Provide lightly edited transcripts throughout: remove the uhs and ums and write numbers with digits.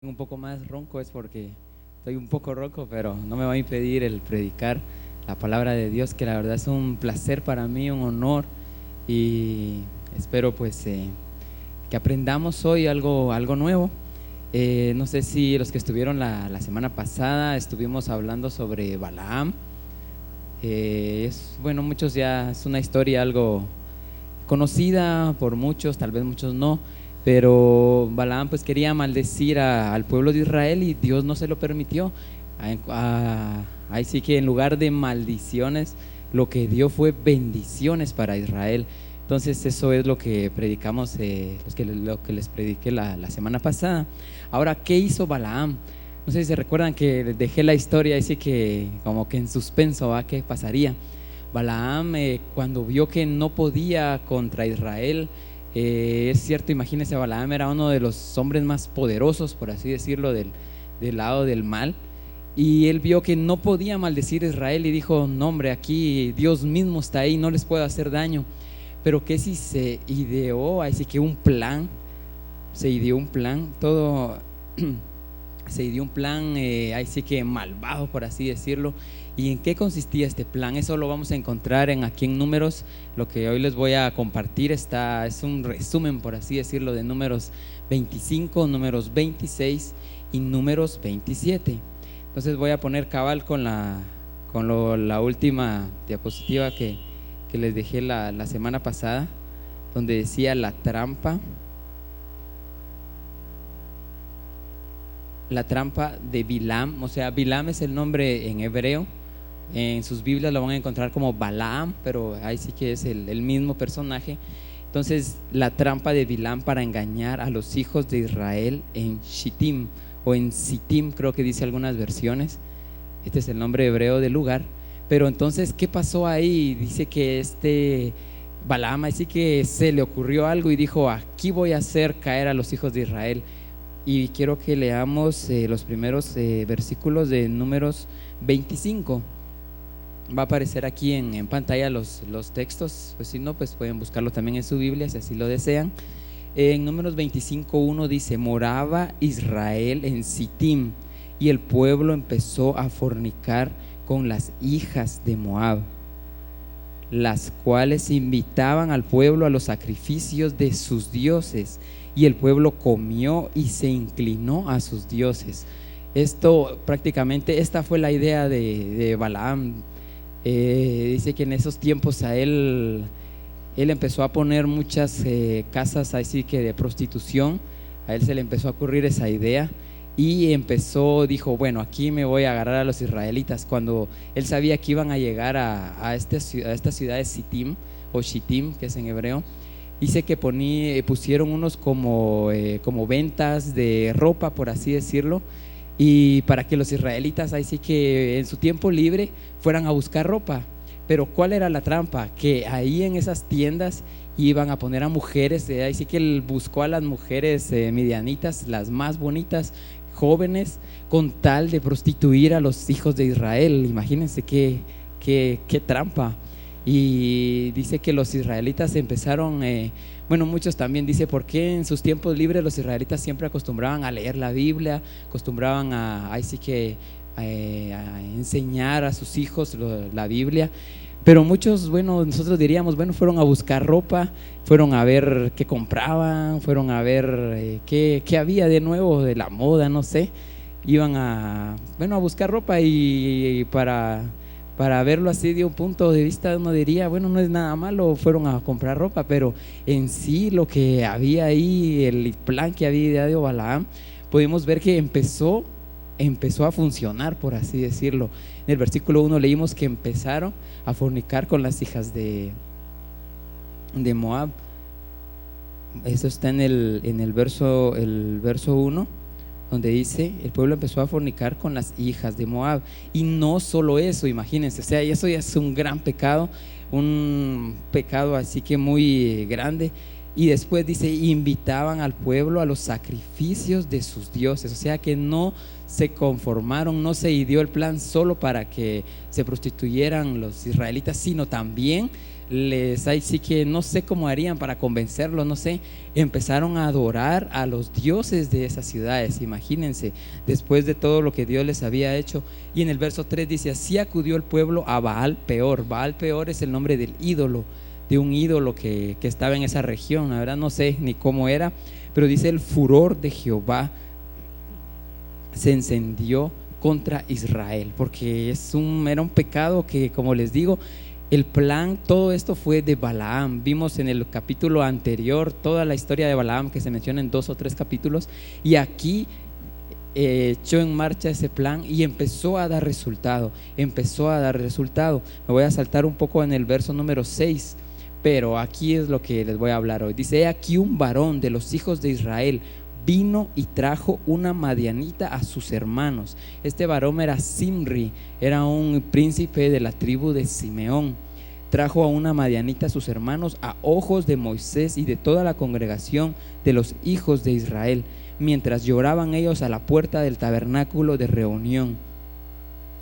Un poco más ronco es porque estoy un poco ronco, pero no me va a impedir el predicar la palabra de Dios, que la verdad es un placer para mí, un honor, y espero pues que aprendamos hoy algo nuevo. No sé si los que estuvieron la semana pasada estuvimos hablando sobre Balaam. Bueno, muchos ya es una historia algo conocida por muchos, tal vez muchos no, pero Balaam pues quería maldecir al pueblo de Israel y Dios no se lo permitió. Ahí sí que en lugar de maldiciones, lo que dio fue bendiciones para Israel. Entonces eso es lo que predicamos, lo que les prediqué la semana pasada. Ahora, ¿qué hizo Balaam? No sé si se recuerdan que les dejé la historia así que como que en suspenso, ¿va? ¿Qué pasaría? Balaam, cuando vio que no podía contra Israel, es cierto, imagínense, Balaam era uno de los hombres más poderosos, por así decirlo, del lado del mal, y él vio que no podía maldecir a Israel y dijo: no, hombre, aquí Dios mismo está ahí, no les puedo hacer daño. Pero que si se ideó, así que se ideó un plan, todo se ideó un plan, así que malvado, por así decirlo. ¿Y en qué consistía este plan? Eso lo vamos a encontrar aquí en Números. Lo que hoy les voy a compartir es un resumen, por así decirlo, de Números 25, Números 26 y Números 27. Entonces voy a poner cabal con la última diapositiva que les dejé la semana pasada, donde decía la trampa de Bilam. O sea, Bilam es el nombre en hebreo. En sus Biblias lo van a encontrar como Balaam, pero ahí sí que es el mismo personaje. Entonces, la trampa de Bilam para engañar a los hijos de Israel en Shittim o en Sittim, creo que dice algunas versiones. Este es el nombre hebreo del lugar. Pero entonces, ¿qué pasó ahí? Dice que Balaam así que se le ocurrió algo y dijo: aquí voy a hacer caer a los hijos de Israel. Y quiero que leamos los primeros versículos de Números 25. Va a aparecer aquí en pantalla los textos, pues si no, pues pueden buscarlo también en su Biblia si así lo desean. En Números 25:1 dice: moraba Israel en Sittim, y el pueblo empezó a fornicar con las hijas de Moab, las cuales invitaban al pueblo a los sacrificios de sus dioses, y el pueblo comió y se inclinó a sus dioses. Esta fue la idea de Balaam. Dice que en esos tiempos él empezó a poner muchas casas así que de prostitución. A él se le empezó a ocurrir esa idea y dijo: bueno, aquí me voy a agarrar a los israelitas. Cuando él sabía que iban a llegar a esta ciudad de Sittim o Shittim, que es en hebreo, dice que pusieron unos como ventas de ropa, por así decirlo, y para que los israelitas ahí sí que en su tiempo libre fueran a buscar ropa. Pero ¿cuál era la trampa? Que ahí en esas tiendas iban a poner a mujeres, ahí sí que él buscó a las mujeres midianitas, las más bonitas, jóvenes, con tal de prostituir a los hijos de Israel. Imagínense qué trampa. Y dice que los israelitas empezaron, bueno, muchos también dice por qué en sus tiempos libres los israelitas siempre acostumbraban a leer la Biblia, acostumbraban ahí sí que a enseñar a sus hijos la Biblia. Pero muchos, bueno, nosotros diríamos, bueno, fueron a buscar ropa, fueron a ver qué compraban, fueron a ver qué había de nuevo de la moda, no sé. Iban a buscar ropa y para verlo así de un punto de vista, uno diría, bueno, no es nada malo, fueron a comprar ropa, pero en sí lo que había ahí, el plan que había ideado Balaam, podemos ver que empezó a funcionar, por así decirlo. En el versículo 1 leímos que empezaron a fornicar con las hijas de Moab. Eso está en el verso 1, donde dice: el pueblo empezó a fornicar con las hijas de Moab. Y no solo eso, imagínense, o sea, eso ya es un gran pecado, un pecado así que muy grande. Y después dice: invitaban al pueblo a los sacrificios de sus dioses. O sea que no se conformaron, no se ideó el plan solo para que se prostituyeran los israelitas, sino también ahí sí que no sé cómo harían para convencerlos, no sé, empezaron a adorar a los dioses de esas ciudades, imagínense, después de todo lo que Dios les había hecho. Y en el verso 3 dice: así acudió el pueblo a Baal Peor. Baal Peor es el nombre del ídolo, de un ídolo que estaba en esa región. La verdad no sé ni cómo era, pero dice: el furor de Jehová se encendió contra Israel, porque era un pecado que, como les digo, el plan, todo esto fue de Balaam. Vimos en el capítulo anterior toda la historia de Balaam, que se menciona en 2 o 3 capítulos, y aquí echó en marcha ese plan y empezó a dar resultado. Me voy a saltar un poco en el verso número 6, pero aquí es lo que les voy a hablar hoy. Dice: he aquí un varón de los hijos de Israel vino y trajo una madianita a sus hermanos. Este varón era Zimri, era un príncipe de la tribu de Simeón. Trajo a una madianita a sus hermanos a ojos de Moisés y de toda la congregación de los hijos de Israel, mientras lloraban ellos a la puerta del tabernáculo de reunión.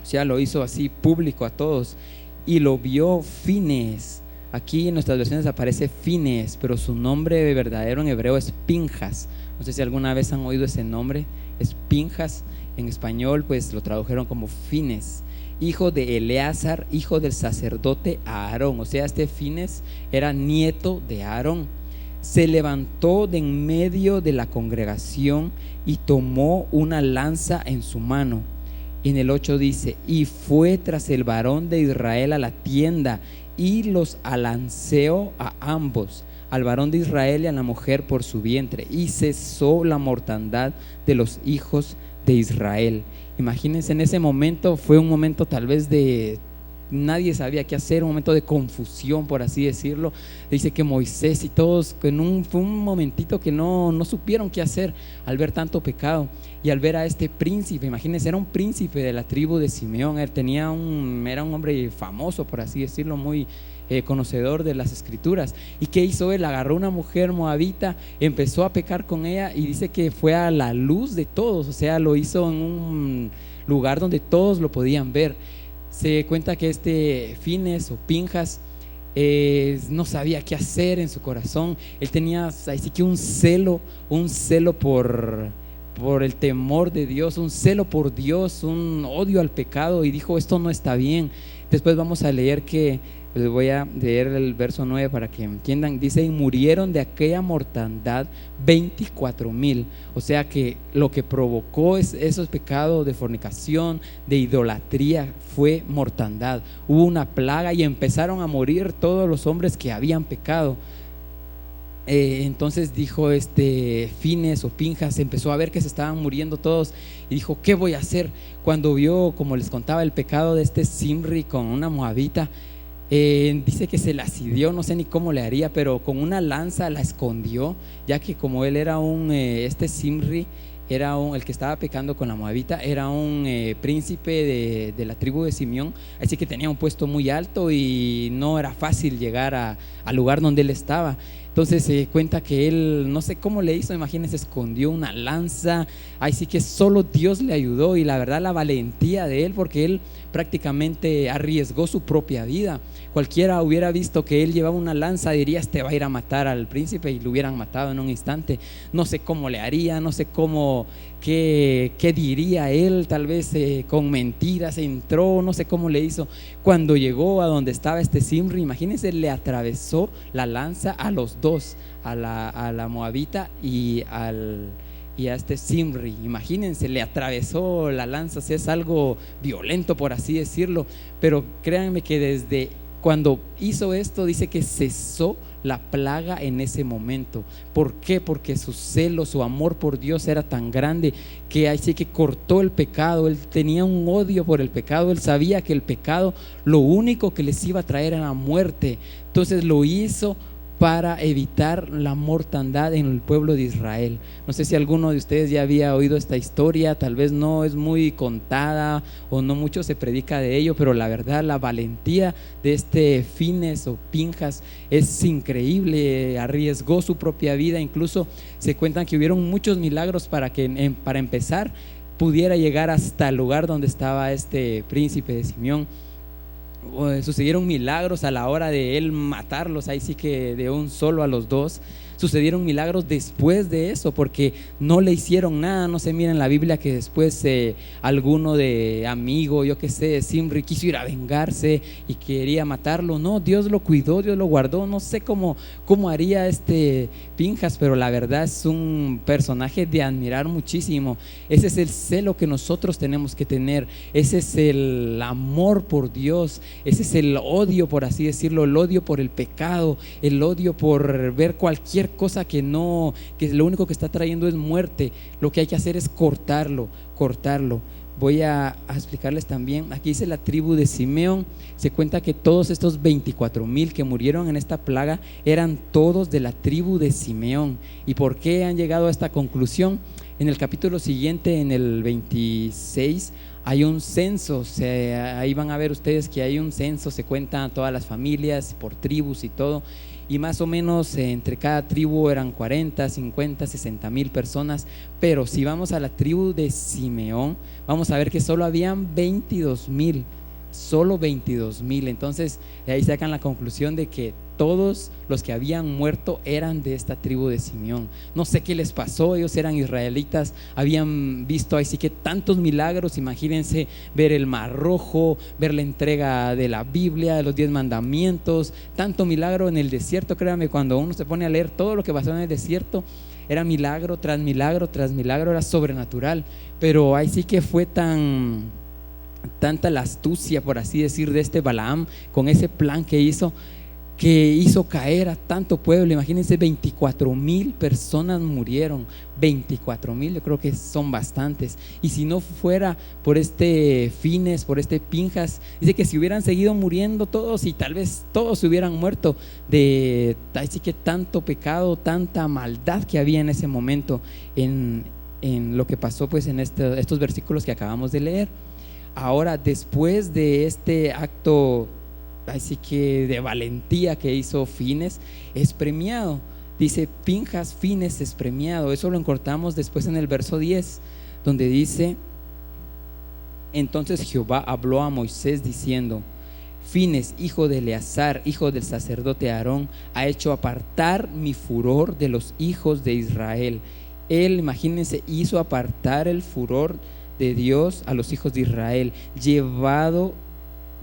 O sea, lo hizo así público a todos. Y lo vio Fines. Aquí en nuestras versiones aparece Fines, pero su nombre verdadero en hebreo es Pinjas. No sé si alguna vez han oído ese nombre, es Pinjas. En español pues lo tradujeron como Fines, hijo de Eleazar, hijo del sacerdote Aarón. O sea, este Fines era nieto de Aarón. Se levantó de en medio de la congregación y tomó una lanza en su mano. En el 8 dice: y fue tras el varón de Israel a la tienda y los alanceó a ambos, al varón de Israel y a la mujer por su vientre, y cesó la mortandad de los hijos de Israel. Imagínense, en ese momento fue un momento tal vez de nadie sabía qué hacer, un momento de confusión, por así decirlo. Dice que Moisés y todos fue un momentito que no supieron qué hacer al ver tanto pecado y al ver a este príncipe. Imagínense, era un príncipe de la tribu de Simeón. Él era un hombre famoso, por así decirlo, muy conocedor de las escrituras. ¿Y qué hizo él? Agarró una mujer moabita, empezó a pecar con ella y dice que fue a la luz de todos. O sea, lo hizo en un lugar donde todos lo podían ver. Se cuenta que este Fines o Pinjas no sabía qué hacer en su corazón. Él tenía así que un celo por el temor de Dios, un celo por Dios, un odio al pecado, y dijo: esto no está bien. Después vamos a leer que, les voy a leer el verso 9 para que entiendan. Dice: y murieron de aquella mortandad 24,000. O sea que lo que provocó esos pecados de fornicación, de idolatría, fue mortandad. Hubo una plaga y empezaron a morir todos los hombres que habían pecado. Entonces dijo Fines o Pinjas, empezó a ver que se estaban muriendo todos y dijo: ¿qué voy a hacer? Cuando vio, como les contaba, el pecado de Zimri con una moabita, dice que se la asidió, no sé ni cómo le haría, pero con una lanza la escondió, ya que como él era Zimri era el que estaba pecando con la moabita, era un príncipe de la tribu de Simeón, así que tenía un puesto muy alto y no era fácil llegar al lugar donde él estaba. Entonces se cuenta que él, no sé cómo le hizo, imagínense, escondió una lanza. Ahí sí que solo Dios le ayudó, y la verdad la valentía de él, porque él prácticamente arriesgó su propia vida. Cualquiera hubiera visto que él llevaba una lanza, diría: este va a ir a matar al príncipe, y lo hubieran matado en un instante. No sé cómo le haría, no sé qué diría él, tal vez con mentiras entró, no sé cómo le hizo. Cuando llegó a donde estaba Zimri, imagínense, le atravesó la lanza a los dos, a la moabita y a Zimri. Imagínense, le atravesó la lanza. O sea, es algo violento, por así decirlo, pero créanme que desde cuando hizo esto, dice que cesó la plaga en ese momento. ¿Por qué? Porque su celo, su amor por Dios era tan grande que así que cortó el pecado. Él tenía un odio por el pecado. Él sabía que el pecado lo único que les iba a traer era la muerte. Entonces lo hizo para evitar la mortandad en el pueblo de Israel. No sé si alguno de ustedes ya había oído esta historia, tal vez no es muy contada o no mucho se predica de ello, pero la verdad, la valentía de Fines o Pinjas es increíble. Arriesgó su propia vida, incluso se cuentan que hubieron muchos milagros para empezar pudiera llegar hasta el lugar donde estaba este príncipe de Simeón. sucedieron milagros a la hora de él matarlos, ahí sí que de un solo a los dos. Sucedieron milagros después de eso, porque no le hicieron nada. No se mira en la Biblia que después alguno de amigo, yo que sé, Simri, quiso ir a vengarse y quería matarlo. No, Dios lo cuidó, Dios lo guardó. No sé cómo haría Pinjas, pero la verdad es un personaje de admirar muchísimo. Ese es el celo que nosotros tenemos que tener. Ese es el amor por Dios. Ese es el odio, por así decirlo, el odio por el pecado, el odio por ver cualquier cosa que lo único que está trayendo es muerte. Lo que hay que hacer es cortarlo. Voy a explicarles también. Aquí dice la tribu de Simeón. Se cuenta que todos estos 24,000 que murieron en esta plaga eran todos de la tribu de Simeón. ¿Y por qué han llegado a esta conclusión? En el capítulo siguiente, en el 26, hay un censo. Ahí van a ver ustedes que hay un censo. Se cuentan todas las familias por tribus y todo. Y más o menos entre cada tribu eran 40, 50, 60 mil personas. Pero si vamos a la tribu de Simeón, vamos a ver que solo habían 22,000. Solo 22,000. Entonces de ahí sacan la conclusión de que todos los que habían muerto eran de esta tribu de Simeón. No sé qué les pasó, ellos eran israelitas, habían visto ahí sí que tantos milagros. Imagínense ver el Mar Rojo, ver la entrega de la Biblia, de los 10 mandamientos, tanto milagro en el desierto. Créanme, cuando uno se pone a leer todo lo que pasó en el desierto, era milagro tras milagro tras milagro, era sobrenatural. Pero ahí sí que fue tanta la astucia, por así decir, de Balaam con ese plan que hizo caer a tanto pueblo. Imagínense, 24,000 personas murieron. 24,000, yo creo que son bastantes. Y si no fuera por Fines, por Pinjas, dice que si hubieran seguido muriendo todos, y tal vez todos se hubieran muerto así que tanto pecado, tanta maldad que había en ese momento, en lo que pasó pues en estos versículos que acabamos de leer. Ahora, después de este acto así que de valentía que hizo Fines, es premiado. Dice Pinjas, Fines es premiado. Eso lo encontramos después en el verso 10, donde dice: entonces Jehová habló a Moisés diciendo: Fines, hijo de Eleazar, hijo del sacerdote Aarón, ha hecho apartar mi furor de los hijos de Israel. Él, imagínense, hizo apartar el furor de Dios a los hijos de Israel, llevado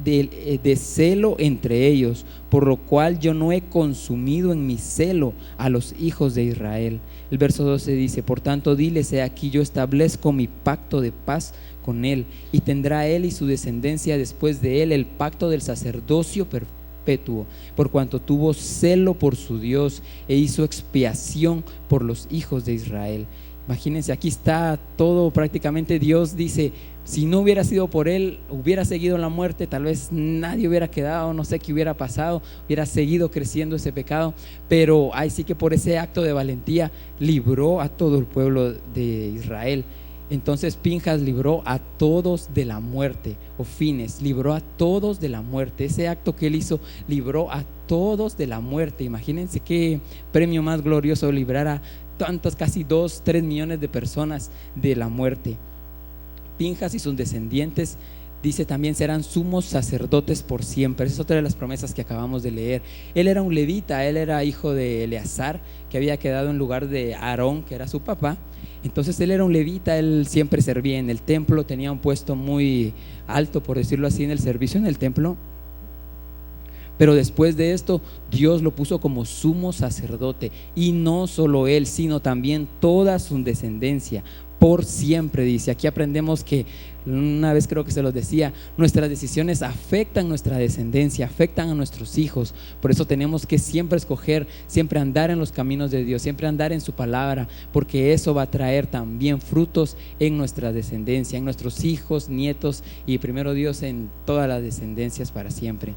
de celo entre ellos, por lo cual yo no he consumido en mi celo a los hijos de Israel. El verso 12 dice: por tanto diles, he aquí yo establezco mi pacto de paz con él, y tendrá él y su descendencia después de él el pacto del sacerdocio perpetuo, por cuanto tuvo celo por su Dios e hizo expiación por los hijos de Israel. Imagínense, aquí está todo prácticamente. Dios dice: si no hubiera sido por él, hubiera seguido la muerte, tal vez nadie hubiera quedado, no sé qué hubiera pasado, hubiera seguido creciendo ese pecado. Pero ahí sí que por ese acto de valentía libró a todo el pueblo de Israel. Entonces Pinjas libró a todos de la muerte, o Fines libró a todos de la muerte. Ese acto que él hizo libró a todos de la muerte. Imagínense qué premio más glorioso, librar a tantos, casi 2-3 millones de personas de la muerte. Pinjas y sus descendientes, dice también, serán sumos sacerdotes por siempre. Esa es otra de las promesas que acabamos de leer. Él era un levita, él era hijo de Eleazar, que había quedado en lugar de Aarón, que era su papá. Entonces él era un levita, él siempre servía en el templo, tenía un puesto muy alto, por decirlo así, en el servicio en el templo. Pero después de esto, Dios lo puso como sumo sacerdote, y no solo él, sino también toda su descendencia por siempre. Dice, aquí aprendemos que, una vez creo que se los decía, nuestras decisiones afectan nuestra descendencia, afectan a nuestros hijos. Por eso tenemos que siempre escoger, siempre andar en los caminos de Dios, siempre andar en su palabra, porque eso va a traer también frutos en nuestra descendencia, en nuestros hijos, nietos, y primero Dios en todas las descendencias para siempre.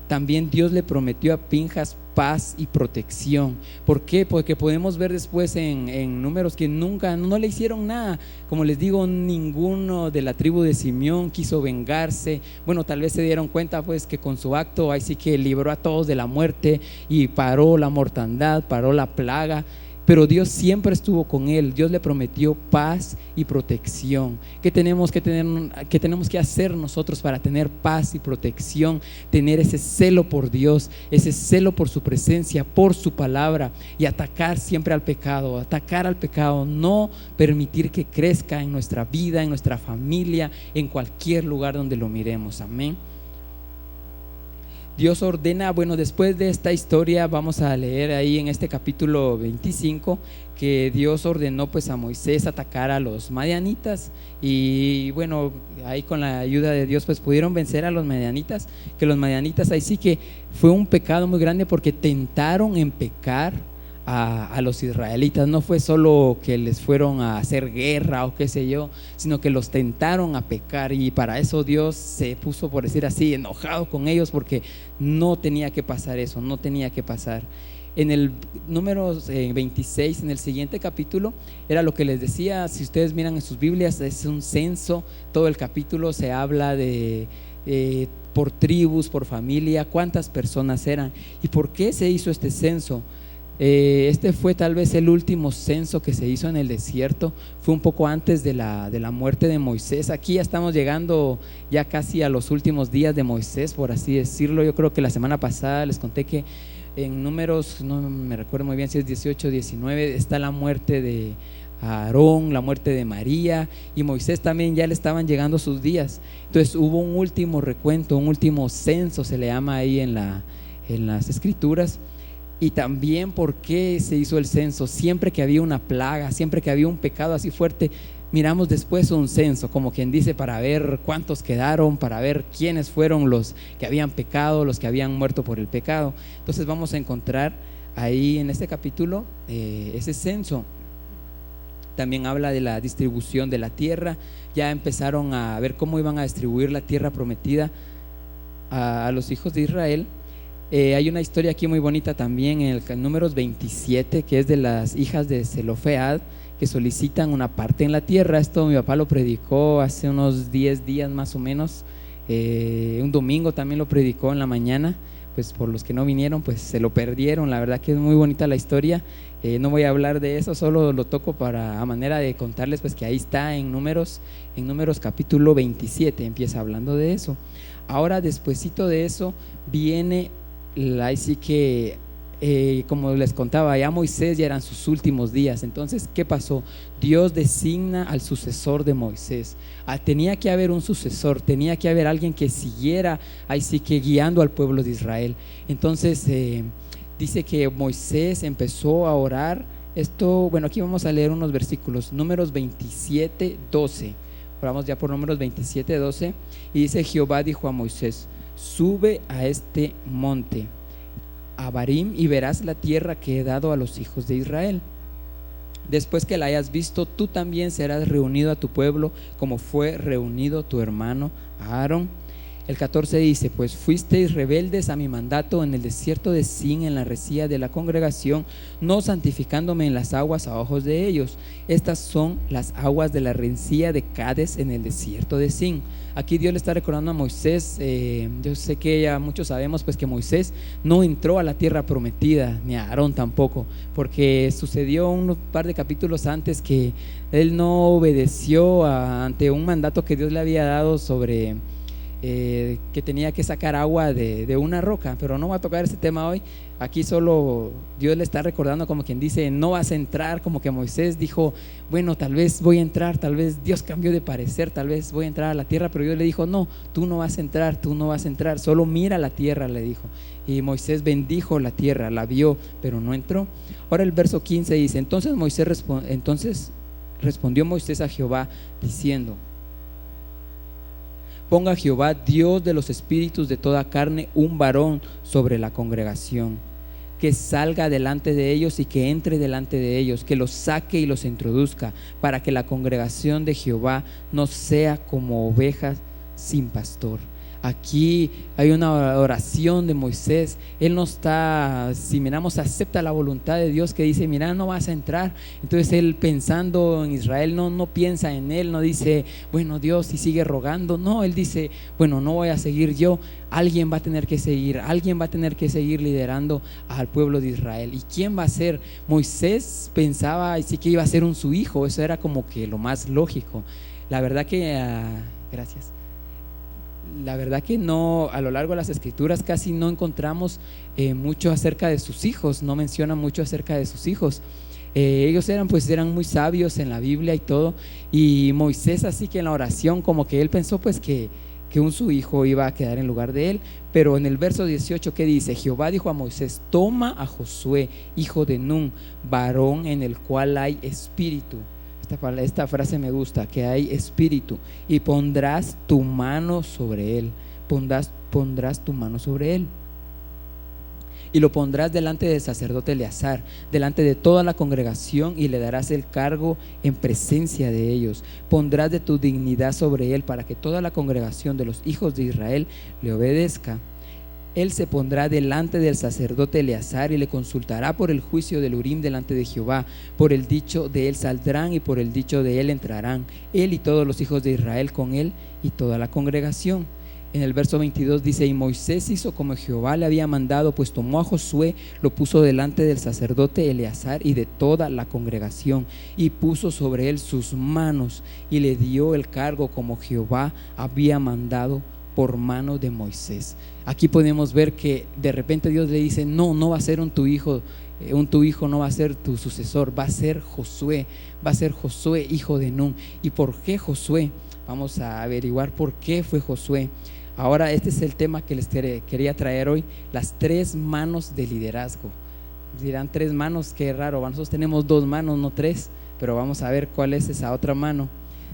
También Dios le prometió a Pinjas paz y protección. ¿Por qué? Porque podemos ver después en Números que nunca, no le hicieron nada. Como les digo, ninguno de la tribu de Simeón quiso vengarse. Bueno, tal vez se dieron cuenta pues que con su acto ahí sí que libró a todos de la muerte y paró la mortandad, paró la plaga. pero Dios siempre estuvo con él. Dios le prometió paz y protección. ¿Qué tenemos que hacer nosotros para tener paz y protección? Tener ese celo por Dios, ese celo por su presencia, por su palabra, y atacar siempre al pecado, no permitir que crezca en nuestra vida, en nuestra familia, en cualquier lugar donde lo miremos. Amén. Dios ordena, bueno, después de esta historia vamos a leer ahí en este capítulo 25 que Dios ordenó pues a Moisés atacar a los madianitas, y bueno, ahí con la ayuda de Dios pues pudieron vencer a los madianitas, que los madianitas ahí sí que fue un pecado muy grande porque tentaron en pecar a los israelitas. No fue solo que les fueron a hacer guerra o qué sé yo, sino que los tentaron a pecar, y para eso Dios se puso, por decir así, enojado con ellos, porque no tenía que pasar eso, no tenía que pasar. En el número 26, en el siguiente capítulo, era lo que les decía. Si ustedes miran en sus Biblias, es un censo. Todo el capítulo se habla de por tribus, por familia, cuántas personas eran y por qué se hizo este censo. Este fue tal vez el último censo que se hizo en el desierto. Fue un poco antes de la muerte de Moisés. Aquí ya estamos llegando ya casi a los últimos días de Moisés, por así decirlo. Yo creo que la semana pasada les conté que en Números, no me recuerdo muy bien si es 18 o 19, está la muerte de Aarón, la muerte de María, y Moisés también ya le estaban llegando sus días. Entonces hubo un último recuento, un último censo se le llama ahí en las escrituras. Y también por qué se hizo el censo. Siempre que había una plaga, siempre que había un pecado así fuerte, miramos después un censo, como quien dice, para ver cuántos quedaron, para ver quiénes fueron los que habían pecado, los que habían muerto por el pecado. Entonces vamos a encontrar ahí en este capítulo ese censo. También habla de la distribución de la tierra. Ya empezaron a ver cómo iban a distribuir la tierra prometida a los hijos de Israel. Hay una historia aquí muy bonita también en el Números 27, que es de las hijas de Zelofead, que solicitan una parte en la tierra. Esto mi papá lo predicó hace unos 10 días más o menos. Un domingo también lo predicó en la mañana. Pues por los que no vinieron, pues se lo perdieron. La verdad que es muy bonita la historia. No voy a hablar de eso, solo lo toco a manera de contarles pues que ahí está en Números capítulo 27, empieza hablando de eso. Ahora despuesito de eso viene así que como les contaba, ya Moisés ya eran sus últimos días. Entonces, ¿qué pasó? Dios designa al sucesor de Moisés. Tenía que haber un sucesor, tenía que haber alguien que siguiera ahí sí que guiando al pueblo de Israel. Entonces dice que Moisés empezó a orar. Esto, bueno, aquí vamos a leer unos versículos. Números 27, 12. Oramos ya por Números 27, 12. Y dice: Jehová dijo a Moisés: sube a este monte, a Abarim, y verás la tierra que he dado a los hijos de Israel. Después que la hayas visto, tú también serás reunido a tu pueblo, como fue reunido tu hermano Aarón. El 14 dice: pues fuisteis rebeldes a mi mandato en el desierto de Sin, en la resía de la congregación, no santificándome en las aguas a ojos de ellos. Estas son las aguas de la resía de Cades en el desierto de Sin. Aquí Dios le está recordando a Moisés. Yo sé que ya muchos sabemos pues que Moisés no entró a la tierra prometida, ni a Aarón tampoco, porque sucedió un par de capítulos antes que él no obedeció ante un mandato que Dios le había dado sobre que tenía que sacar agua de una roca. Pero no voy a tocar ese tema hoy. Aquí solo Dios le está recordando, como quien dice, no vas a entrar. Como que Moisés dijo: bueno, tal vez voy a entrar, tal vez Dios cambió de parecer, tal vez voy a entrar a la tierra. Pero Dios le dijo: no, tú no vas a entrar, tú no vas a entrar, solo mira la tierra, le dijo. Y Moisés bendijo la tierra, la vio, pero no entró. Ahora el verso 15 dice: entonces respondió Moisés a Jehová diciendo: ponga Jehová, Dios de los espíritus de toda carne, un varón sobre la congregación, que salga delante de ellos y que entre delante de ellos, que los saque y los introduzca, para que la congregación de Jehová no sea como ovejas sin pastor. Aquí hay una oración de Moisés. Él no está, si miramos, acepta la voluntad de Dios que dice, mira, no vas a entrar. Entonces él, pensando en Israel, no piensa en él, no dice, bueno, Dios, y sigue rogando. No, él dice, bueno, no voy a seguir yo, alguien va a tener que seguir, alguien va a tener que seguir liderando al pueblo de Israel. ¿Y quién va a ser? Moisés pensaba sí que iba a ser su hijo, eso era como que lo más lógico. La verdad que, gracias. La verdad que no, a lo largo de las escrituras casi no encontramos mucho acerca de sus hijos, no mencionan mucho acerca de sus hijos. Ellos eran muy sabios en la Biblia y todo, y Moisés, así que en la oración como que él pensó pues que su hijo iba a quedar en lugar de él. Pero en el verso 18, ¿qué dice? Jehová dijo a Moisés, toma a Josué, hijo de Nun, varón en el cual hay espíritu. Esta frase me gusta, que hay espíritu, y pondrás tu mano sobre él, pondrás tu mano sobre él, y lo pondrás delante del sacerdote Eleazar, delante de toda la congregación, y le darás el cargo en presencia de ellos. Pondrás de tu dignidad sobre él, para que toda la congregación de los hijos de Israel le obedezca. Él se pondrá delante del sacerdote Eleazar y le consultará por el juicio del Urim delante de Jehová. Por el dicho de él saldrán y por el dicho de él entrarán, él y todos los hijos de Israel con él y toda la congregación. En el verso 22 dice, y Moisés hizo como Jehová le había mandado, pues tomó a Josué, lo puso delante del sacerdote Eleazar y de toda la congregación, y puso sobre él sus manos y le dio el cargo como Jehová había mandado por mano de Moisés. Aquí podemos ver que de repente Dios le dice, no va a ser tu hijo no va a ser tu sucesor, va a ser Josué, hijo de Nun. ¿Y por qué Josué? Vamos a averiguar por qué fue Josué. Ahora este es el tema que les quería traer hoy, las 3 manos de liderazgo. Dirán 3 manos, qué raro, nosotros tenemos 2 manos, no 3, pero vamos a ver cuál es esa otra mano.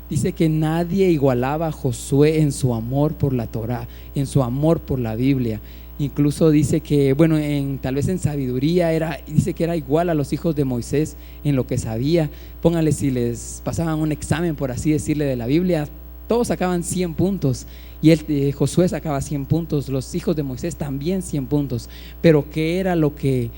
Dice que nadie igualaba a Josué en su amor por la Torá, en su amor por la Biblia. Incluso dice que, bueno, tal vez en sabiduría dice que era igual a los hijos de Moisés en lo que sabía. Póngale, si les pasaban un examen, por así decirle, de la Biblia, todos sacaban 100 puntos y Josué sacaba 100 puntos, los hijos de Moisés también 100 puntos. Pero ¿qué era lo que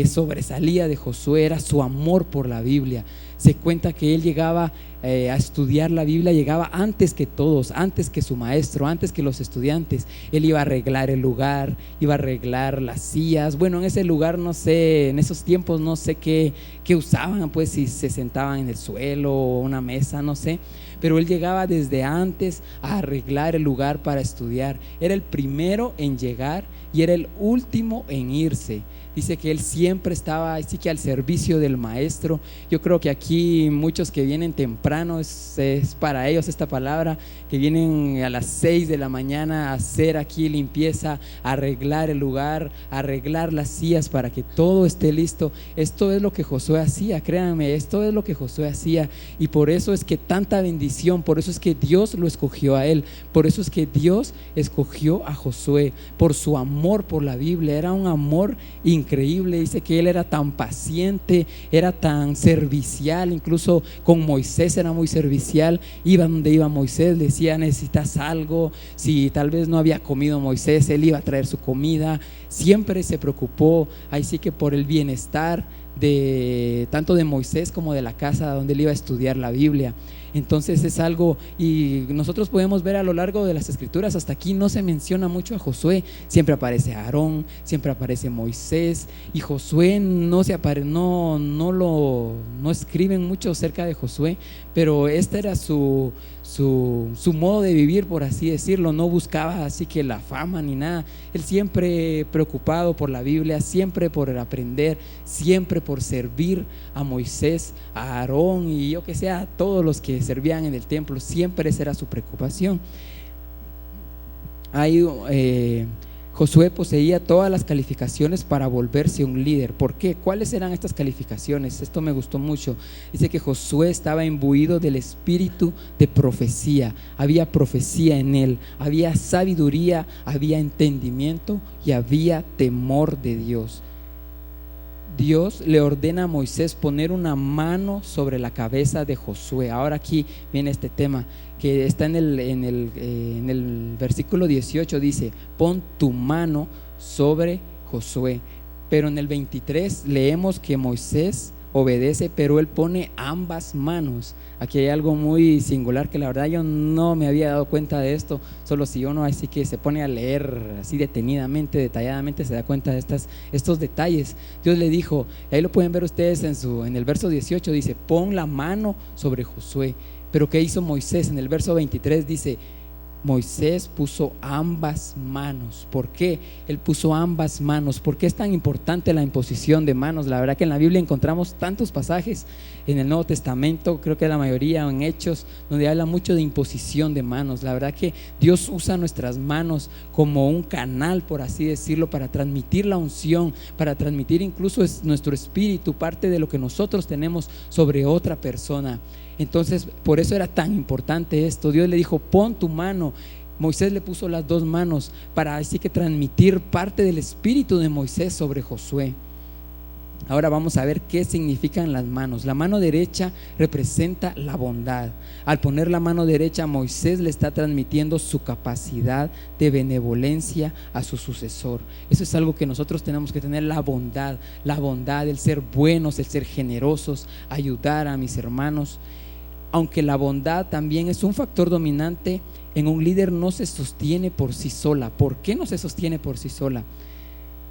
sobresalía de Josué? Era su amor por la Biblia. Se cuenta que él llegaba a estudiar la Biblia, llegaba antes que todos, antes que su maestro, antes que los estudiantes. Él iba a arreglar el lugar, iba a arreglar las sillas. Bueno, en ese lugar no sé, en esos tiempos no sé qué usaban, pues si se sentaban en el suelo o una mesa, no sé. Pero él llegaba desde antes a arreglar el lugar para estudiar. Era el primero en llegar y era el último en irse. Dice que él siempre estaba así que al servicio del maestro. Yo creo que aquí muchos que vienen temprano, es para ellos esta palabra, que vienen a las 6 de la mañana a hacer aquí limpieza, a arreglar el lugar, a arreglar las sillas para que todo esté listo. Esto es lo que Josué hacía, créanme, esto es lo que Josué hacía, y por eso es que tanta bendición, por eso es que Dios lo escogió a él, por eso es que Dios escogió a Josué, por su amor por la Biblia. Era un amor increíble. Dice que él era tan paciente, era tan servicial, incluso con Moisés era muy servicial. Iba donde iba Moisés, le decía, necesitas algo, si tal vez no había comido Moisés, él iba a traer su comida. Siempre se preocupó, ahí sí que por el bienestar tanto de Moisés como de la casa donde él iba a estudiar la Biblia. Entonces es algo, y nosotros podemos ver a lo largo de las escrituras, hasta aquí no se menciona mucho a Josué. Siempre aparece Aarón, siempre aparece Moisés, y Josué no escriben mucho acerca de Josué, pero este era su modo de vivir, por así decirlo. No buscaba así que la fama ni nada. Él siempre preocupado por la Biblia, siempre por el aprender, siempre por servir a Moisés, a Aarón y yo que sé, a todos los que servían en el templo. Siempre esa era su preocupación. Josué poseía todas las calificaciones para volverse un líder. ¿Por qué? ¿Cuáles eran estas calificaciones? Esto me gustó mucho. Dice que Josué estaba imbuido del espíritu de profecía. Había profecía en él, había sabiduría, había entendimiento y había temor de Dios. Dios le ordena a Moisés poner una mano sobre la cabeza de Josué. Ahora aquí viene este tema que está en el versículo 18, dice: pon tu mano sobre Josué. Pero en el 23 leemos que Moisés obedece, pero él pone ambas manos. Aquí hay algo muy singular que la verdad yo no me había dado cuenta de esto, solo si uno así que se pone a leer así detenidamente, detalladamente, se da cuenta de estos detalles. Dios le dijo, ahí lo pueden ver ustedes en el verso 18, dice: pon la mano sobre Josué. Pero ¿qué hizo Moisés? En el verso 23 dice: Moisés puso ambas manos. ¿Por qué él puso ambas manos? ¿Por qué es tan importante la imposición de manos? La verdad que en la Biblia encontramos tantos pasajes en el Nuevo Testamento, creo que la mayoría en Hechos, donde habla mucho de imposición de manos. La verdad que Dios usa nuestras manos como un canal, por así decirlo, para transmitir la unción, para transmitir incluso nuestro espíritu, parte de lo que nosotros tenemos sobre otra persona. Entonces, por eso era tan importante esto. Dios le dijo: pon tu mano. Moisés le puso las dos manos para así que transmitir parte del espíritu de Moisés sobre Josué. Ahora vamos a ver qué significan las manos. La mano derecha representa la bondad. Al poner la mano derecha, Moisés le está transmitiendo su capacidad de benevolencia a su sucesor. Eso es algo que nosotros tenemos que tener: la bondad, el ser buenos, el ser generosos, ayudar a mis hermanos. Aunque la bondad también es un factor dominante en un líder, no se sostiene por sí sola. ¿Por qué no se sostiene por sí sola?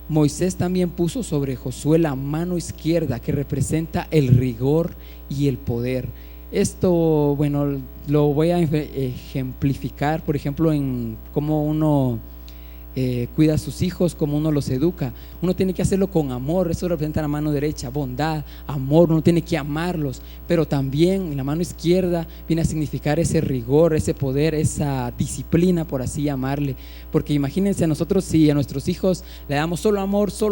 Moisés también puso sobre Josué la mano izquierda, que representa el rigor y el poder. Esto, bueno, lo voy a ejemplificar, por ejemplo, en cómo uno cuida a sus hijos, cómo uno los educa. Uno tiene que hacerlo con amor. Eso representa la mano derecha: bondad, amor. Uno tiene que amarlos, pero también la mano izquierda viene a significar ese rigor, ese poder, esa disciplina, por así llamarle. Porque imagínense, a nosotros, si a nuestros hijos le damos solo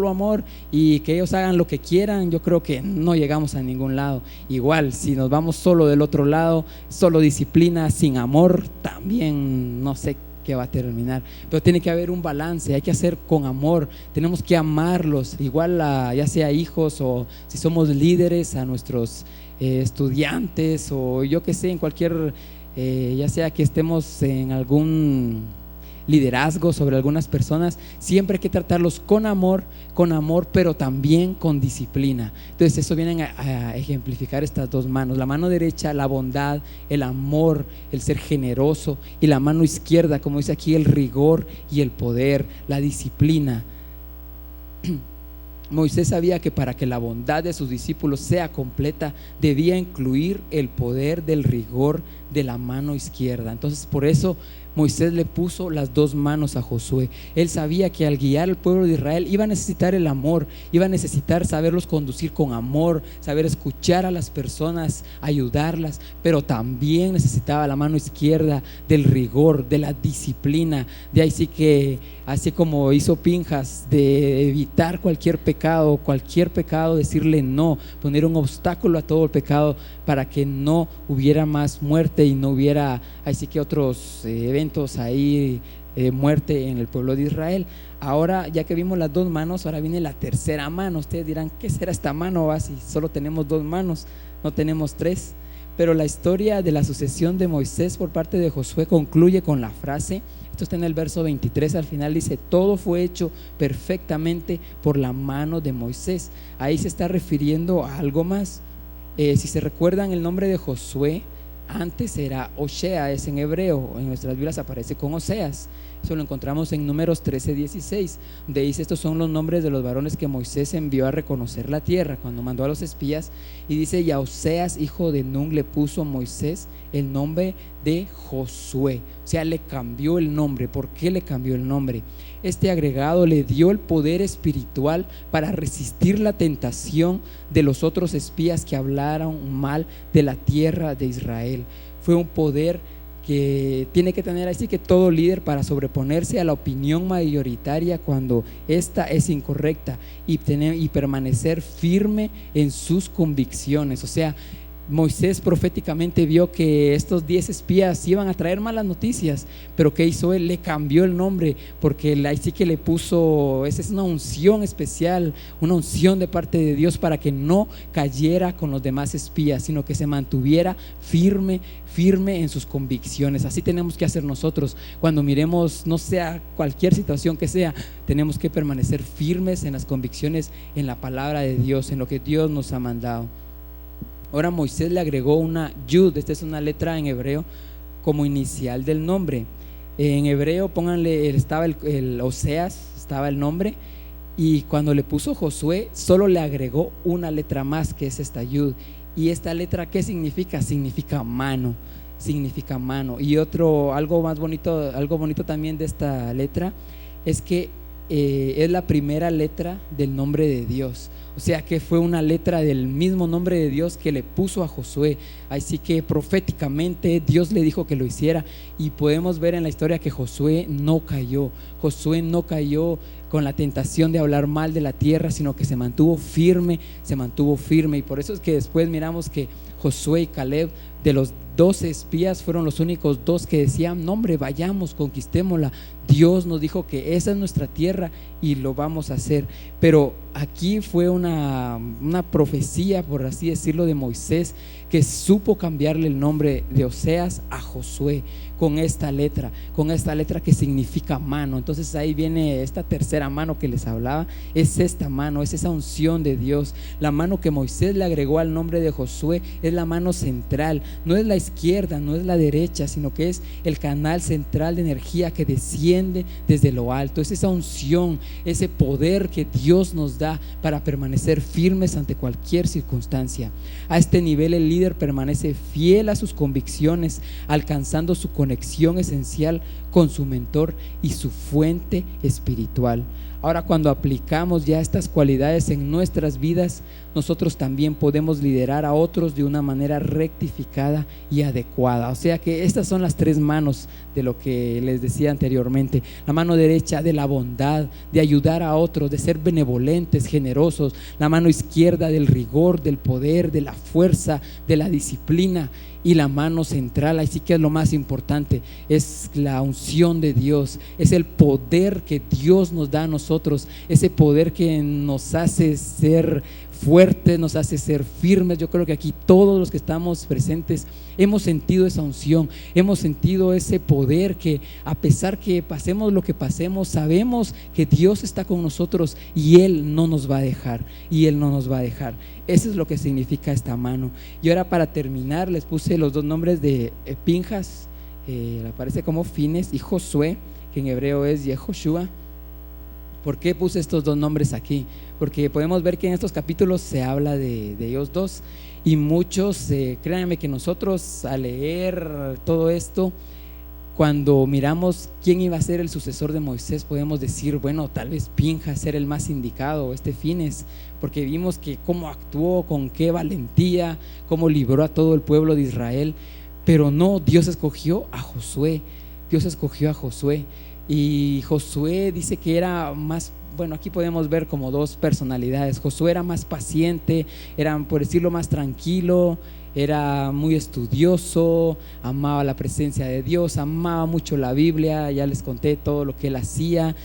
amor y que ellos hagan lo que quieran, yo creo que no llegamos a ningún lado. Igual, si nos vamos solo del otro lado, solo disciplina sin amor, también no sé que va a terminar. Pero tiene que haber un balance, hay que hacer con amor, tenemos que amarlos, igual ya sea hijos o si somos líderes, a nuestros estudiantes, o yo que sé, en cualquier ya sea que estemos en algún liderazgo sobre algunas personas, siempre hay que tratarlos con amor, pero también con disciplina. Entonces eso viene a ejemplificar estas dos manos: la mano derecha, la bondad, el amor, el ser generoso, y la mano izquierda, como dice aquí, el rigor y el poder, la disciplina. Moisés sabía que para que la bondad de sus discípulos sea completa, debía incluir el poder del rigor de la mano izquierda. Entonces, por eso Moisés le puso las dos manos a Josué. Él sabía que al guiar al pueblo de Israel iba a necesitar el amor, iba a necesitar saberlos conducir con amor, saber escuchar a las personas, ayudarlas, pero también necesitaba la mano izquierda del rigor, de la disciplina, de ahí sí que, así como hizo Pinjas, de evitar cualquier pecado, decirle no, poner un obstáculo a todo el pecado para que no hubiera más muerte y no hubiera así que otros eventos ahí, muerte en el pueblo de Israel. Ahora, ya que vimos las dos manos, ahora viene la tercera mano. Ustedes dirán: ¿qué será esta mano? Si solo tenemos dos manos, no tenemos tres. Pero la historia de la sucesión de Moisés por parte de Josué concluye con la frase, esto está en el verso 23, al final dice: todo fue hecho perfectamente por la mano de Moisés. Ahí se está refiriendo a algo más. Si se recuerdan, el nombre de Josué antes era Osea, es en hebreo, en nuestras Biblias aparece con Oseas. Eso lo encontramos en Números 13:16, donde dice: estos son los nombres de los varones que Moisés envió a reconocer la tierra cuando mandó a los espías. Y dice: y a Oseas, hijo de Nun, le puso Moisés el nombre de Josué. O sea, le cambió el nombre. ¿Por qué le cambió el nombre? Este agregado le dio el poder espiritual para resistir la tentación de los otros espías que hablaron mal de la tierra de Israel. Fue un poder que tiene que tener así que todo líder para sobreponerse a la opinión mayoritaria cuando esta es incorrecta y permanecer firme en sus convicciones. O sea, Moisés proféticamente vio que estos 10 espías iban a traer malas noticias, pero ¿qué hizo él? Le cambió el nombre, porque ahí sí que le puso, esa es una unción especial, una unción de parte de Dios para que no cayera con los demás espías, sino que se mantuviera firme en sus convicciones. Así tenemos que hacer nosotros cuando miremos, no sea cualquier situación que sea, tenemos que permanecer firmes en las convicciones, en la palabra de Dios, en lo que Dios nos ha mandado. Ahora Moisés le agregó una yud, esta es una letra en hebreo como inicial del nombre. En hebreo pónganle, estaba el Oseas, estaba el nombre, y cuando le puso Josué solo le agregó una letra más, que es esta yud. Y esta letra, ¿qué significa? Significa mano, significa mano. Y algo bonito también de esta letra es que es la primera letra del nombre de Dios. O sea que fue una letra del mismo nombre de Dios que le puso a Josué. Así que proféticamente Dios le dijo que lo hiciera, y podemos ver en la historia que Josué no cayó con la tentación de hablar mal de la tierra, sino que se mantuvo firme, y por eso es que después miramos que Josué y Caleb, de los 12 espías, fueron los únicos 2 que decían: no, hombre, vayamos, conquistémosla, Dios nos dijo que esa es nuestra tierra y lo vamos a hacer. Pero aquí fue una profecía, por así decirlo, de Moisés, que supo cambiarle el nombre de Oseas a Josué con esta letra que significa mano. Entonces ahí viene esta tercera mano que les hablaba, es esta mano, es esa unción de Dios. La mano que Moisés le agregó al nombre de Josué es la mano central, no es la izquierda, no es la derecha, sino que es el canal central de energía que desciende desde lo alto. Es esa unción, ese poder que Dios nos da para permanecer firmes ante cualquier circunstancia. A este nivel el líder permanece fiel a sus convicciones, alcanzando su conexión esencial con su mentor y su fuente espiritual. Ahora, cuando aplicamos ya estas cualidades en nuestras vidas, nosotros también podemos liderar a otros de una manera rectificada y adecuada. O sea que estas son las 3 manos de lo que les decía anteriormente. La mano derecha de la bondad, de ayudar a otros, de ser benevolentes, generosos. La mano izquierda del rigor, del poder, de la fuerza, de la disciplina. Y la mano central, así que es lo más importante, es la unción de Dios, es el poder que Dios nos da a nosotros, ese poder que nos hace ser fuertes, nos hace ser firmes. Yo creo que aquí todos los que estamos presentes hemos sentido esa unción, hemos sentido ese poder que a pesar que pasemos lo que pasemos, sabemos que Dios está con nosotros y Él no nos va a dejar, Eso es lo que significa esta mano. Y ahora, para terminar, les puse los 2 nombres de Pinjas, aparece como Fines, y Josué, que en hebreo es Yehoshua. ¿Por qué puse estos 2 nombres aquí? Porque podemos ver que en estos capítulos se habla de ellos 2, y muchos, créanme que nosotros al leer todo esto, cuando miramos quién iba a ser el sucesor de Moisés, podemos decir, bueno, tal vez Pinjas era el más indicado, Fines, porque vimos que cómo actuó, con qué valentía, cómo libró a todo el pueblo de Israel. Pero no, Dios escogió a Josué, y Josué dice que era más, bueno, aquí podemos ver como 2 personalidades. Josué era más paciente, era, por decirlo, más tranquilo, era muy estudioso, amaba la presencia de Dios, amaba mucho la Biblia, ya les conté todo lo que él hacía,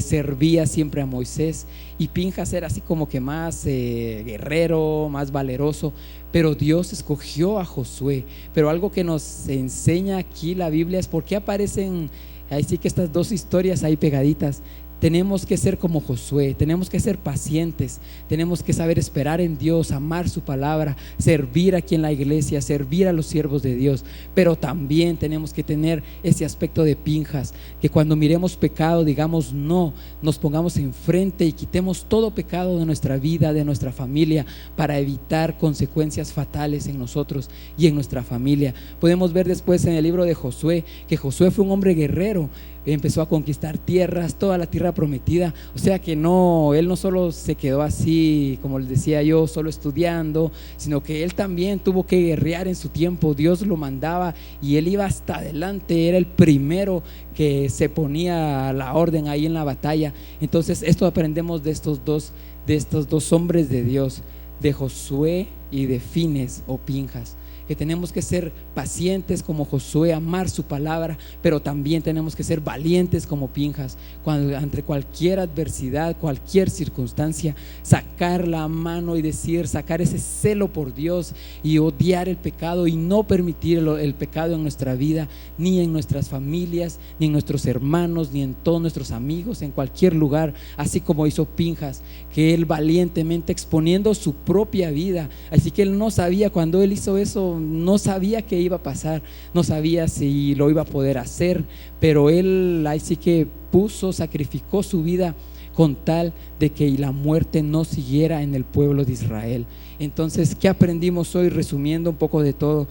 servía siempre a Moisés. Y Pinjas era así como que más guerrero, más valeroso, pero Dios escogió a Josué. Pero algo que nos enseña aquí la Biblia es por qué aparecen ahí sí que estas 2 historias ahí pegaditas. Tenemos que ser como Josué, tenemos que ser pacientes, tenemos que saber esperar en Dios, amar su palabra, servir aquí en la iglesia, servir a los siervos de Dios. Pero también tenemos que tener ese aspecto de Pinjas, que cuando miremos pecado digamos no, nos pongamos enfrente y quitemos todo pecado de nuestra vida, de nuestra familia, para evitar consecuencias fatales en nosotros y en nuestra familia. Podemos ver después en el libro de Josué que Josué fue un hombre guerrero, empezó a conquistar tierras, toda la tierra prometida. O sea que no, él no solo se quedó así, como les decía yo, solo estudiando, sino que él también tuvo que guerrear en su tiempo. Dios lo mandaba y él iba hasta adelante, era el primero que se ponía la orden ahí en la batalla. Entonces esto aprendemos de estos dos hombres de Dios. de Josué y de Fines o Pinjas, que tenemos que ser pacientes como Josué, amar su palabra, pero también tenemos que ser valientes como Pinjas, cuando ante cualquier adversidad, cualquier circunstancia, sacar la mano y decir, sacar ese celo por Dios y odiar el pecado y no permitir el pecado en nuestra vida, ni en nuestras familias, ni en nuestros hermanos, ni en todos nuestros amigos, en cualquier lugar, así como hizo Pinjas, que él valientemente exponiendo su propia vida. Así que él no sabía, cuando él hizo eso, no sabía qué iba a pasar, no sabía si lo iba a poder hacer, pero él ahí sí que sacrificó su vida con tal de que la muerte no siguiera en el pueblo de Israel. Entonces, ¿qué aprendimos hoy? Resumiendo un poco de todo,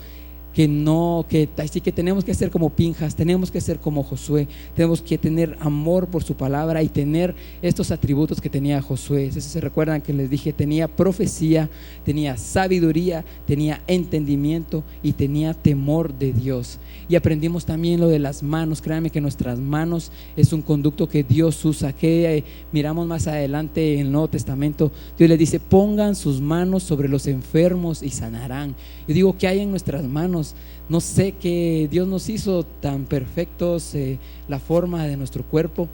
así que tenemos que ser como Pinjas, tenemos que ser como Josué, tenemos que tener amor por su palabra y tener estos atributos que tenía Josué. Se recuerdan que les dije, tenía profecía, tenía sabiduría, tenía entendimiento y tenía temor de Dios. Y aprendimos también lo de las manos. Créanme que nuestras manos es un conducto que Dios usa, que miramos más adelante en el Nuevo Testamento. Dios le dice, pongan sus manos sobre los enfermos y sanarán. Yo digo, ¿qué hay en nuestras manos? No sé, que Dios nos hizo tan perfectos, la forma de nuestro cuerpo,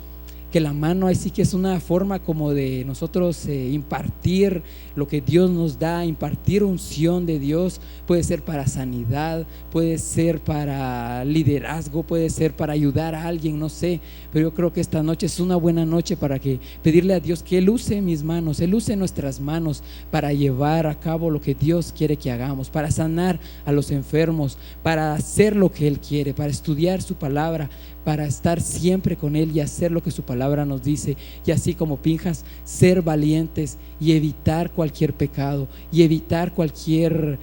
que la mano ahí sí que es una forma como de nosotros impartir lo que Dios nos da, impartir unción de Dios. Puede ser para sanidad, puede ser para liderazgo, puede ser para ayudar a alguien, no sé, pero yo creo que esta noche es una buena noche para que pedirle a Dios que Él use mis manos, Él use nuestras manos para llevar a cabo lo que Dios quiere que hagamos, para sanar a los enfermos, para hacer lo que Él quiere, para estudiar su palabra, para estar siempre con Él y hacer lo que su palabra nos dice. Y así como Pinjas, ser valientes y evitar cualquier pecado y evitar cualquier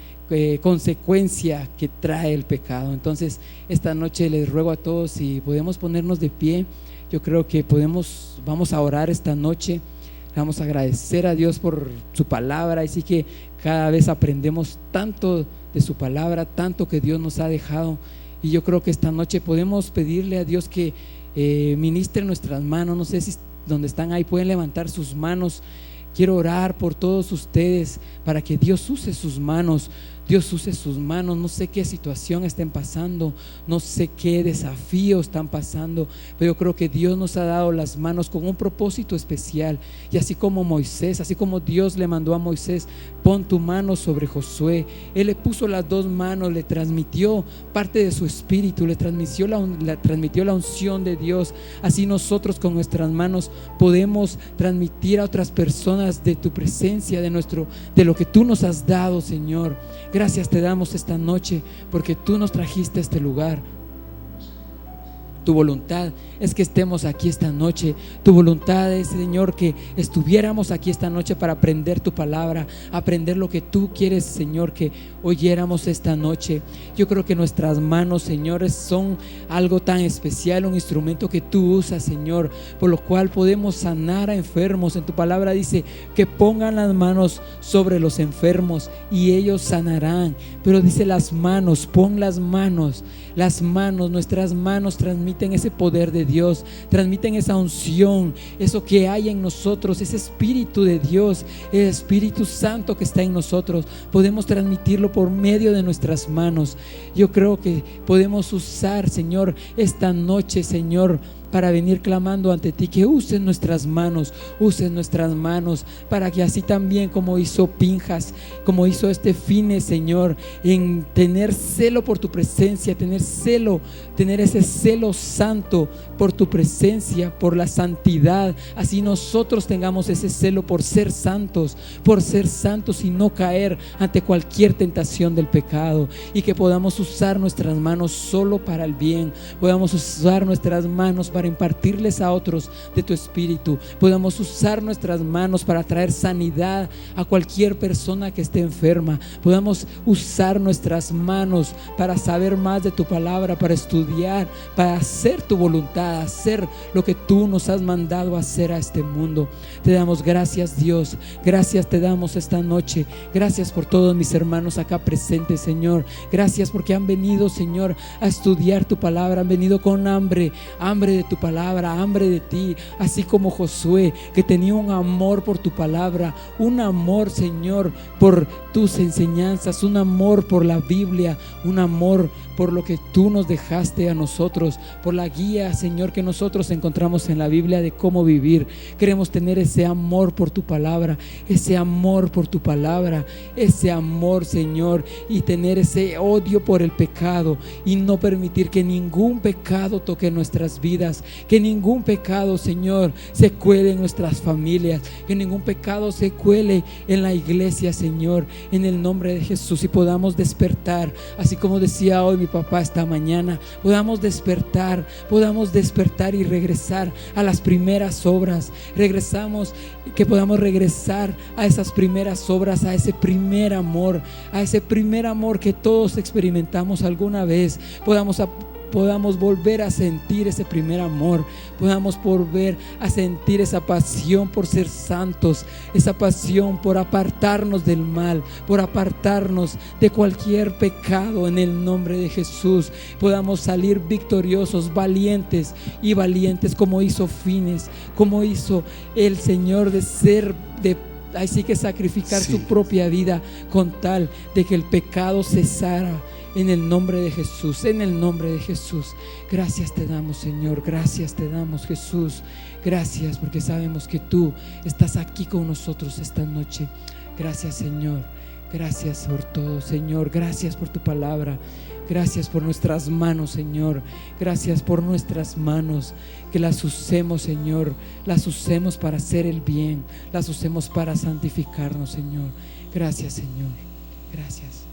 consecuencia que trae el pecado. Entonces, esta noche les ruego a todos si podemos ponernos de pie. Yo creo que vamos a orar esta noche. Vamos a agradecer a Dios por su palabra. Así que cada vez aprendemos tanto de su palabra, tanto que Dios nos ha dejado. Y yo creo que esta noche podemos pedirle a Dios que ministre nuestras manos. No sé si donde están ahí pueden levantar sus manos. Quiero orar por todos ustedes para que Dios use sus manos. Dios use sus manos. No sé qué situación estén pasando, no sé qué desafíos están pasando, pero yo creo que Dios nos ha dado las manos con un propósito especial. Y así como Moisés, así como Dios le mandó a Moisés, pon tu mano sobre Josué, Él le puso las dos manos, le transmitió parte de su espíritu, le transmitió la unción de Dios. Así nosotros con nuestras manos podemos transmitir a otras personas de tu presencia, de lo que tú nos has dado, Señor. Gracias te damos esta noche porque tú nos trajiste a este lugar. Tu voluntad es que estemos aquí esta noche. Tu voluntad es, Señor, que estuviéramos aquí esta noche para aprender tu palabra, aprender lo que tú quieres, Señor, que oyéramos esta noche. Yo creo que nuestras manos, señores, son algo tan especial, un instrumento que tú usas, Señor, por lo cual podemos sanar a enfermos. En tu palabra dice que pongan las manos sobre los enfermos y ellos sanarán. Pero dice las manos, pon las manos. Las manos, nuestras manos transmiten ese poder de Dios, transmiten esa unción, eso que hay en nosotros, ese Espíritu de Dios, el Espíritu Santo que está en nosotros. Podemos transmitirlo por medio de nuestras manos. Yo creo que podemos usar, Señor, esta noche, Señor, para venir clamando ante ti, que usen nuestras manos para que así también como hizo Pinjas, como hizo Fines, Señor, en tener celo por tu presencia, tener ese celo santo por tu presencia, por la santidad. Así nosotros tengamos ese celo por ser santos y no caer ante cualquier tentación del pecado, y que podamos usar nuestras manos solo para el bien, podamos usar nuestras manos para impartirles a otros de tu espíritu, podamos usar nuestras manos para traer sanidad a cualquier persona que esté enferma, podamos usar nuestras manos para saber más de tu palabra, para estudiar, para hacer tu voluntad, hacer lo que tú nos has mandado a hacer a este mundo. Te damos gracias, Dios, gracias te damos esta noche, gracias por todos mis hermanos acá presentes, Señor, gracias porque han venido, Señor, a estudiar tu palabra, han venido con hambre de tu palabra, hambre de ti, así como Josué, que tenía un amor por tu palabra, un amor, Señor, por tus enseñanzas, un amor por la Biblia, un amor por lo que tú nos dejaste a nosotros, por la guía, Señor, que nosotros encontramos en la Biblia de cómo vivir. Queremos tener ese amor por tu palabra, ese amor por tu palabra, ese amor, Señor, y tener ese odio por el pecado y no permitir que ningún pecado toque nuestras vidas, que ningún pecado, Señor, se cuele en nuestras familias, que ningún pecado se cuele en la iglesia, Señor, en el nombre de Jesús, y podamos despertar, así como decía hoy mi papá esta mañana, podamos despertar y regresar a las primeras obras, que podamos regresar a esas primeras obras, a ese primer amor que todos experimentamos alguna vez. Podamos volver a sentir ese primer amor, podamos volver a sentir esa pasión por ser santos, esa pasión por apartarnos del mal, por apartarnos de cualquier pecado en el nombre de Jesús. Podamos salir victoriosos, valientes como hizo Fines, como hizo el Señor, así que sacrificar su propia vida con tal de que el pecado cesara. En el nombre de Jesús, en el nombre de Jesús. Gracias te damos, Señor, gracias te damos, Jesús. Gracias porque sabemos que tú estás aquí con nosotros esta noche. Gracias, Señor, gracias por todo, Señor. Gracias por tu palabra, gracias por nuestras manos, Señor. Gracias por nuestras manos, que las usemos, Señor, las usemos para hacer el bien, las usemos para santificarnos, Señor. Gracias, Señor, gracias.